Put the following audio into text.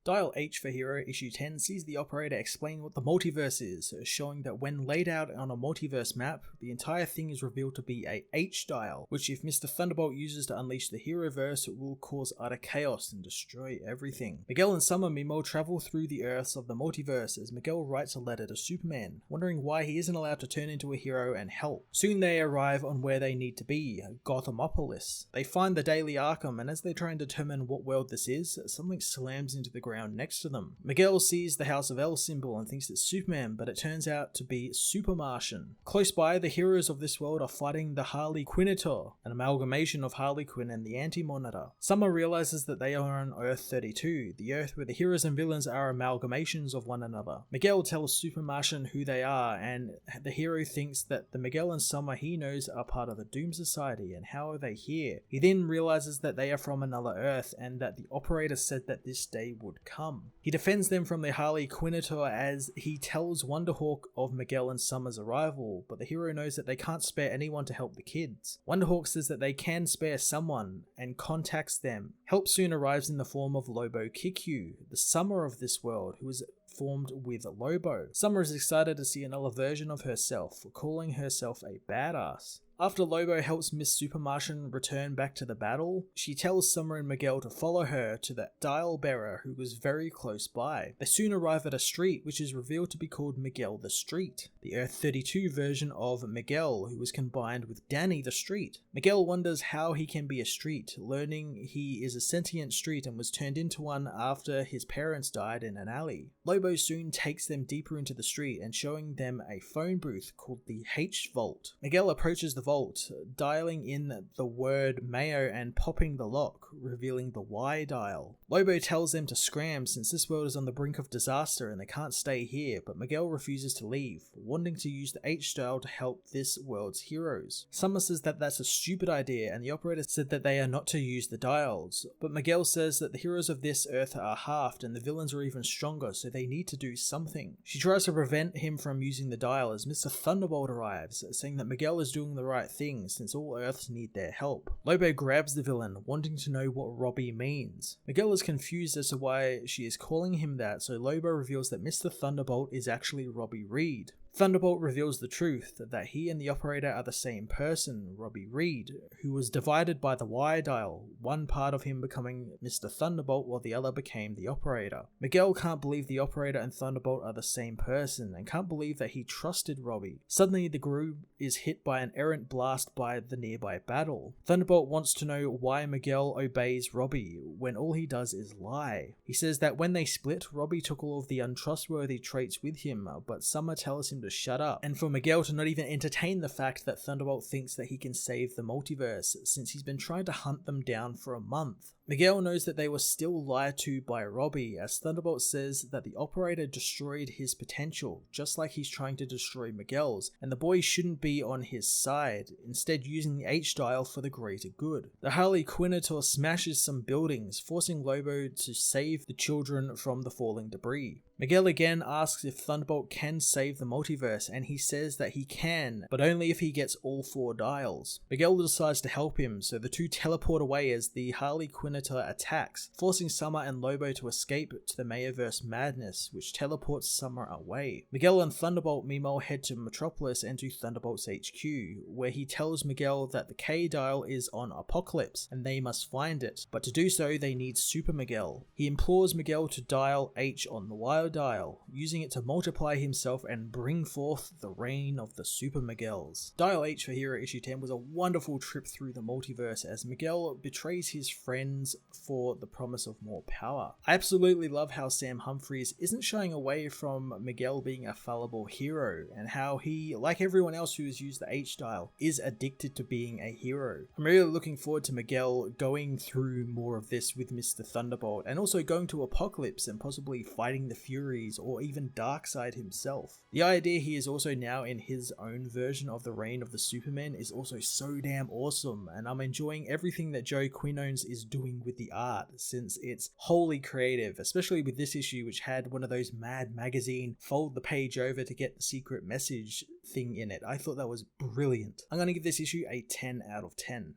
Dial H for Hero issue 10 sees the operator explain what the multiverse is, showing that when laid out on a multiverse map, the entire thing is revealed to be a H-dial, which if Mister Thunderbolt uses to unleash the Heroverse, will cause utter chaos and destroy everything. Miguel and Summer meanwhile travel through the Earths of the multiverse as Miguel writes a letter to Superman, wondering why he isn't allowed to turn into a hero and help. Soon they arrive on where they need to be, Gothamopolis. They find the Daily Arkham, and as they try and determine what world this is, something slams into the ground next to them. Miguel sees the House of L symbol and thinks it's Superman, but it turns out to be Super Martian. Close by, the heroes of this world are fighting the Harley Quinnator, an amalgamation of Harley Quinn and the Anti-Monitor. Summer realizes that they are on Earth 32, the Earth where the heroes and villains are amalgamations of one another. Miguel tells Super Martian who they are, and the hero thinks that the Miguel and Summer he knows are part of the Doom Society, and how are they here? He then realizes that they are from another Earth, and that the operator said that this day would come. He defends them from the Harley Quinnator as he tells Wonderhawk of Miguel and Summer's arrival, but the hero knows that they can't spare anyone to help the kids. Wonderhawk says that they can spare someone and contacts them. Help soon arrives in the form of Lobo Kikyu, the Summer of this world, who is formed with Lobo. Summer is excited to see another version of herself, calling herself a badass. After Lobo helps Miss Super Martian return back to the battle, she tells Summer and Miguel to follow her to the dial bearer who was very close by. They soon arrive at a street which is revealed to be called Miguel the Street, the Earth 32 version of Miguel who was combined with Danny the Street. Miguel wonders how he can be a street, learning he is a sentient street and was turned into one after his parents died in an alley. Lobo soon takes them deeper into the street and showing them a phone booth called the H Vault. Miguel approaches the vault, dialing in the word Mayo and popping the lock, revealing the Y dial. Lobo tells them to scram since this world is on the brink of disaster and they can't stay here, but Miguel refuses to leave, wanting to use the H dial to help this world's heroes. Summer says that that's a stupid idea and the operator said that they are not to use the dials, but Miguel says that the heroes of this Earth are halved and the villains are even stronger, so they need to do something. She tries to prevent him from using the dial as Mister Thunderbolt arrives, saying that Miguel is doing the right thing since all Earths need their help. Lobo grabs the villain, wanting to know what Robbie means. Miguel is confused as to why she is calling him that, so Lobo reveals that Mister Thunderbolt is actually Robbie Reed. Thunderbolt reveals the truth, that he and the operator are the same person, Robbie Reed, who was divided by the Y dial, one part of him becoming Mr. Thunderbolt while the other became the operator. Miguel can't believe the operator and Thunderbolt are the same person, and can't believe that he trusted Robbie. Suddenly the group is hit by an errant blast by the nearby battle. Thunderbolt wants to know why Miguel obeys Robbie, when all he does is lie. He says that when they split, Robbie took all of the untrustworthy traits with him, but Summer tells him to shut up, and for Miguel to not even entertain the fact that Thunderbolt thinks that he can save the multiverse, since he's been trying to hunt them down for a month. Miguel knows that they were still lied to by Robbie, as Thunderbolt says that the operator destroyed his potential, just like he's trying to destroy Miguel's, and the boy shouldn't be on his side, instead using the H-dial for the greater good. The Harley Quinnator smashes some buildings, forcing Lobo to save the children from the falling debris. Miguel again asks if Thunderbolt can save the multiverse, and he says that he can, but only if he gets all 4 dials. Miguel decides to help him, so the two teleport away as the Harley Quinnator attacks, forcing Summer and Lobo to escape to the Mayoverse madness, which teleports Summer away. Miguel and Thunderbolt meanwhile head to Metropolis and to Thunderbolt's HQ, where he tells Miguel that the K dial is on Apocalypse, and they must find it, but to do so they need Super Miguel. He implores Miguel to dial H on the Y dial, using it to multiply himself and bring forth the reign of the Supermiguels. Dial H for Hero issue 10 was a wonderful trip through the multiverse as Miguel betrays his friends for the promise of more power. I absolutely love how Sam Humphries isn't shying away from Miguel being a fallible hero, and how he, like everyone else who has used the H dial, is addicted to being a hero. I'm really looking forward to Miguel going through more of this with Mister Thunderbolt, and also going to Apocalypse and possibly fighting the Furies or even Darkseid himself. The idea he is also now in his own version of the reign of the Supermen is also so damn awesome, and I'm enjoying everything that Joe Quinones is doing doing with the art, since it's wholly creative, especially with this issue, which had one of those Mad Magazine fold the page over to get the secret message thing in it. I thought that was brilliant. I'm going to give this issue a 10 out of 10.